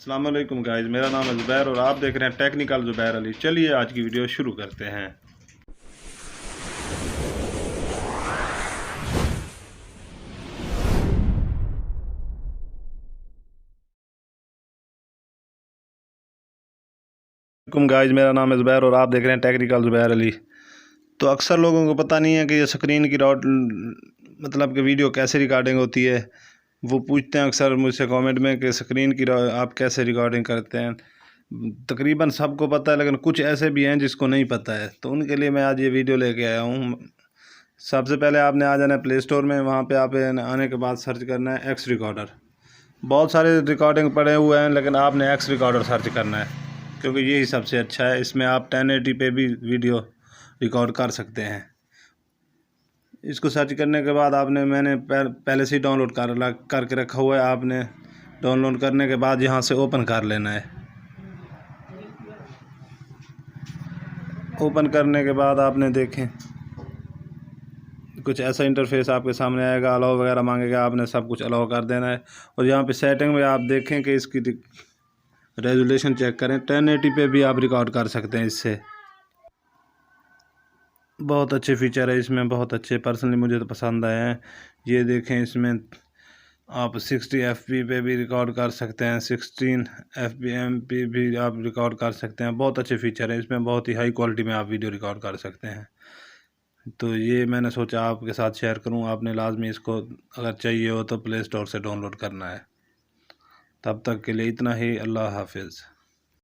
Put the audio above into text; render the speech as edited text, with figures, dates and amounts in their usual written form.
अस्सलाम वालेकुम गाइस, मेरा नाम है ज़ुबैर और आप देख रहे हैं टेक्निकल ज़ुबैर अली। चलिए आज की वीडियो शुरू करते हैं। वालेकुम गाइस, मेरा नाम है ज़ुबैर और आप देख रहे हैं टेक्निकल ज़ुबैर अली। तो अक्सर लोगों को पता नहीं है कि ये स्क्रीन की मतलब कि वीडियो कैसे रिकॉर्डिंग होती है। वो पूछते हैं अक्सर मुझसे कमेंट में कि स्क्रीन की आप कैसे रिकॉर्डिंग करते हैं। तकरीबन सबको पता है, लेकिन कुछ ऐसे भी हैं जिसको नहीं पता है, तो उनके लिए मैं आज ये वीडियो लेके आया हूँ। सबसे पहले आपने आ जाना है प्ले स्टोर में। वहाँ पे आप आने के बाद सर्च करना है एक्स रिकॉर्डर। बहुत सारे रिकॉर्डिंग पड़े हुए हैं, लेकिन आपने एक्स रिकॉर्डर सर्च करना है, क्योंकि यही सबसे अच्छा है। इसमें आप 1080 पे भी वीडियो रिकॉर्ड कर सकते हैं। इसको सर्च करने के बाद मैंने पहले से ही डाउनलोड करके रखा हुआ है। आपने डाउनलोड करने के बाद यहाँ से ओपन कर लेना है। ओपन करने के बाद आपने देखें कुछ ऐसा इंटरफेस आपके सामने आएगा। अलाउ वगैरह मांगेगा, आपने सब कुछ अलाउ कर देना है। और यहाँ पे सेटिंग में आप देखें कि इसकी रेजोल्यूशन चेक करें। 1080 पे भी आप रिकॉर्ड कर सकते हैं इससे। बहुत अच्छे फीचर है इसमें, बहुत अच्छे, पर्सनली मुझे तो पसंद आए हैं। ये देखें, इसमें आप 60 fp पे भी रिकॉर्ड कर सकते हैं, 16 fpm पे भी आप रिकॉर्ड कर सकते हैं। बहुत अच्छे फीचर हैं इसमें, बहुत ही हाई क्वालिटी में आप वीडियो रिकॉर्ड कर सकते हैं। तो ये मैंने सोचा आपके साथ शेयर करूं। आपने लाजमी इसको अगर चाहिए हो तो प्ले स्टोर से डाउनलोड करना है। तब तक के लिए इतना ही। अल्लाह हाफिज़।